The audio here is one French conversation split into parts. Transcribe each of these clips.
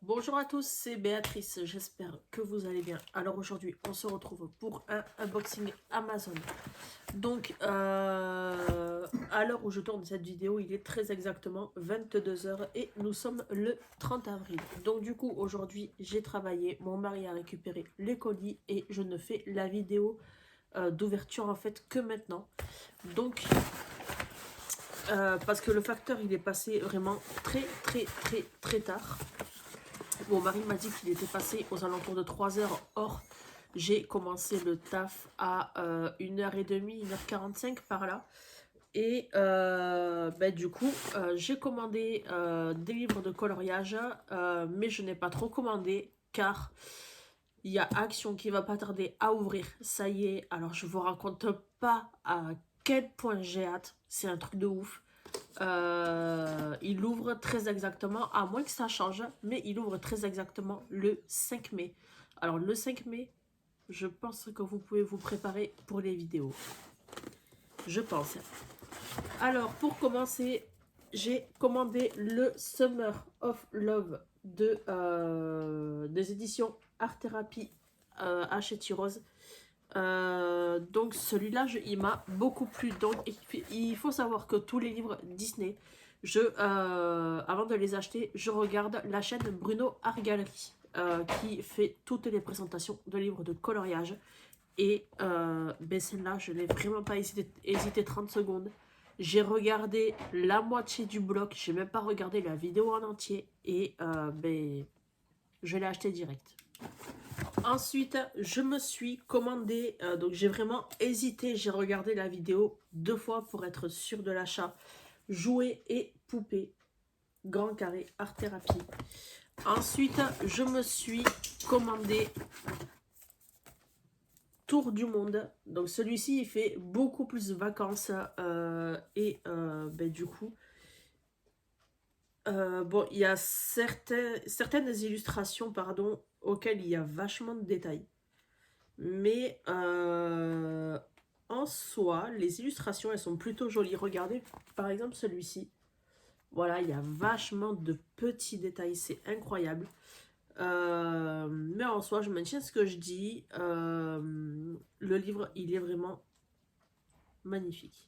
Bonjour à tous, c'est Béatrice, j'espère que vous allez bien. Alors aujourd'hui, on se retrouve pour un unboxing Amazon. Donc, à l'heure où je tourne cette vidéo, il est très exactement 22 heures et nous sommes le 30 avril. Donc du coup, aujourd'hui, j'ai travaillé, mon mari a récupéré les colis et je ne fais la vidéo d'ouverture en fait que maintenant. Donc, parce que le facteur, il est passé vraiment très tard. Mon mari m'a dit qu'il était passé aux alentours de 3 heures. Or, j'ai commencé le taf à 1h30, 1h45 par là. Et du coup, j'ai commandé des livres de coloriage, mais je n'ai pas trop commandé car il y a Action qui va pas tarder à ouvrir. Ça y est, alors je vous raconte pas à quel point j'ai hâte. C'est un truc de ouf. Il ouvre très exactement, à moins que ça change, mais il ouvre très exactement le 5 mai. Alors le 5 mai, je pense que vous pouvez vous préparer pour les vidéos. Je pense. Alors pour commencer, j'ai commandé le Summer of Love des éditions Art Therapy Hachette Rose. Donc celui-là, il m'a beaucoup plu. Donc il faut savoir que tous les livres Disney, avant de les acheter, je regarde la chaîne Bruno Art Gallery qui fait toutes les présentations de livres de coloriage. Et celle-là, je n'ai vraiment pas hésité 30 secondes. J'ai regardé la moitié du bloc, j'ai même pas regardé la vidéo en entier et je l'ai acheté direct. Ensuite, je me suis commandé, donc j'ai vraiment hésité, j'ai regardé la vidéo 2 fois pour être sûr de l'achat. Jouets et poupées, grand carré, art thérapie. Ensuite, je me suis commandé Tour du monde. Donc celui-ci, il fait beaucoup plus de vacances du coup, bon, il y a certaines illustrations, pardon, auxquelles il y a vachement de détails. Mais en soi, les illustrations, elles sont plutôt jolies. Regardez, par exemple, celui-ci. Voilà, il y a vachement de petits détails, c'est incroyable. Mais en soi, je maintiens ce que je dis. Le livre, il est vraiment magnifique.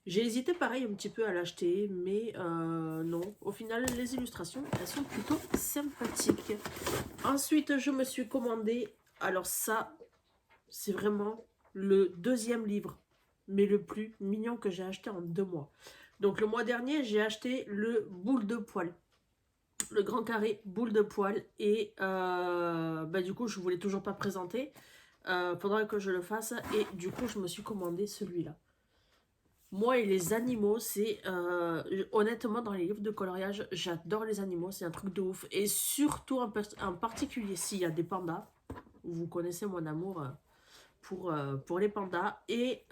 J'ai hésité pareil un petit peu à l'acheter, mais non. Au final, les illustrations, elles sont plutôt sympathiques. Ensuite, je me suis commandé, alors ça, c'est vraiment le deuxième livre, mais le plus mignon que j'ai acheté en 2 mois. Donc le mois dernier, j'ai acheté le boule de poil. Le grand carré boule de poil. Et du coup, je ne voulais toujours pas présenter. Faudrait que je le fasse. Et du coup, je me suis commandé celui-là. Moi et les animaux, c'est... honnêtement, dans les livres de coloriage, j'adore les animaux. C'est un truc de ouf. Et surtout, en particulier, s'il y a des pandas. Vous connaissez mon amour pour les pandas. Et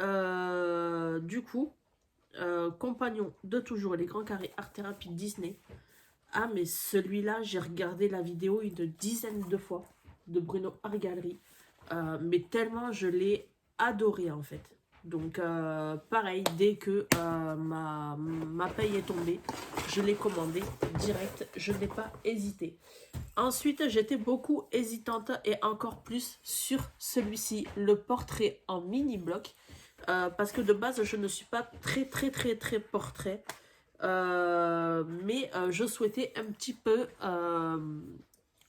du coup, compagnon de toujours, les grands carrés art thérapie Disney. Ah, mais celui-là, j'ai regardé la vidéo une dizaine de fois de Bruno Art Gallery. Mais tellement je l'ai adoré en fait. Donc pareil, dès que ma paye est tombée, je l'ai commandé direct, je n'ai pas hésité. Ensuite, j'étais beaucoup hésitante et encore plus sur celui-ci, le portrait en mini-bloc. Parce que de base, je ne suis pas très portrait. Mais je souhaitais un petit peu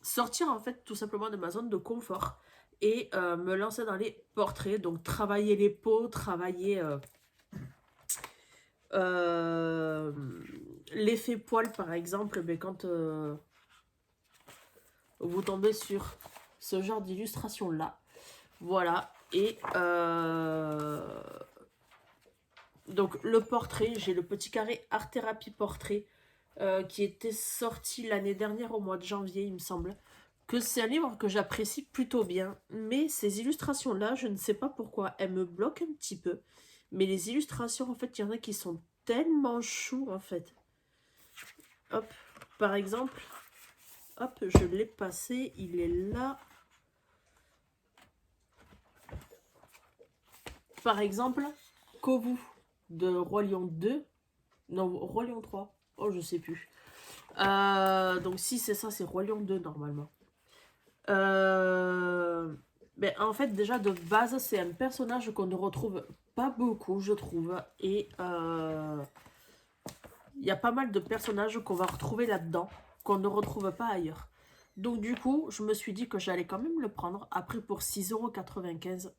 sortir en fait tout simplement de ma zone de confort et me lancer dans les portraits, donc travailler les peaux, travailler euh, l'effet poil par exemple, mais quand vous tombez sur ce genre d'illustration là, voilà. Et donc le portrait, j'ai le petit carré art thérapie portrait qui était sorti l'année dernière au mois de janvier, il me semble. Que c'est un livre que j'apprécie plutôt bien, mais ces illustrations-là, je ne sais pas pourquoi, elles me bloquent un petit peu. Mais les illustrations, en fait, il y en a qui sont tellement chou, en fait. Hop, par exemple, hop, je l'ai passé, il est là. Par exemple, Kovu de Roi Lion 2, non, Roi Lion 3, oh, je sais plus. Donc si c'est ça, c'est Roi Lion 2 normalement. Ben, en fait, déjà de base, c'est un personnage qu'on ne retrouve pas beaucoup, je trouve. Et il y a pas mal de personnages qu'on va retrouver là-dedans, qu'on ne retrouve pas ailleurs. Donc du coup, je me suis dit que j'allais quand même le prendre. Après, pour 6,95 €,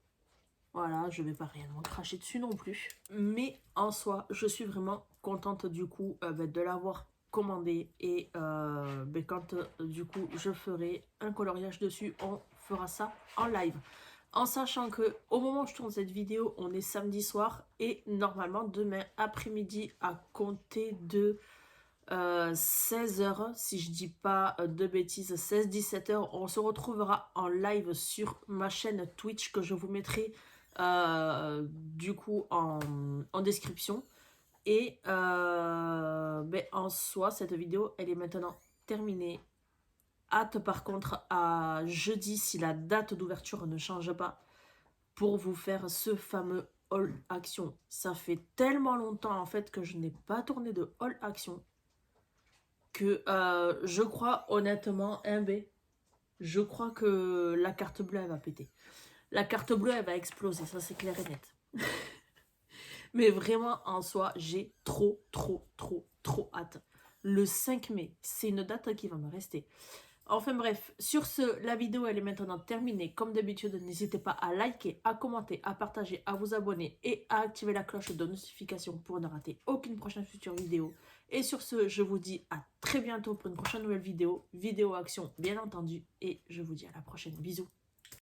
voilà, je vais pas réellement cracher dessus non plus. Mais en soi, je suis vraiment contente du coup de l'avoir commandé. Et quand du coup je ferai un coloriage dessus, on fera ça en live. En sachant que au moment où je tourne cette vidéo, on est samedi soir. Et normalement demain après-midi à compter de 16 h, si je dis pas de bêtises, 16-17 h, on se retrouvera en live sur ma chaîne Twitch que je vous mettrai du coup en description. Et en soi, cette vidéo, elle est maintenant terminée. Hâte par contre à jeudi, si la date d'ouverture ne change pas, pour vous faire ce fameux haul action. Ça fait tellement longtemps en fait que je n'ai pas tourné de haul action que je crois honnêtement, je crois que la carte bleue elle va péter. La carte bleue elle va exploser, ça c'est clair et net. Mais vraiment en soi, j'ai trop hâte. Le 5 mai, c'est une date qui va me rester. Enfin bref, sur ce, la vidéo elle est maintenant terminée. Comme d'habitude, n'hésitez pas à liker, à commenter, à partager, à vous abonner et à activer la cloche de notification pour ne rater aucune prochaine future vidéo. Et sur ce, je vous dis à très bientôt pour une prochaine nouvelle vidéo. Vidéo action bien entendu. Et je vous dis à la prochaine. Bisous.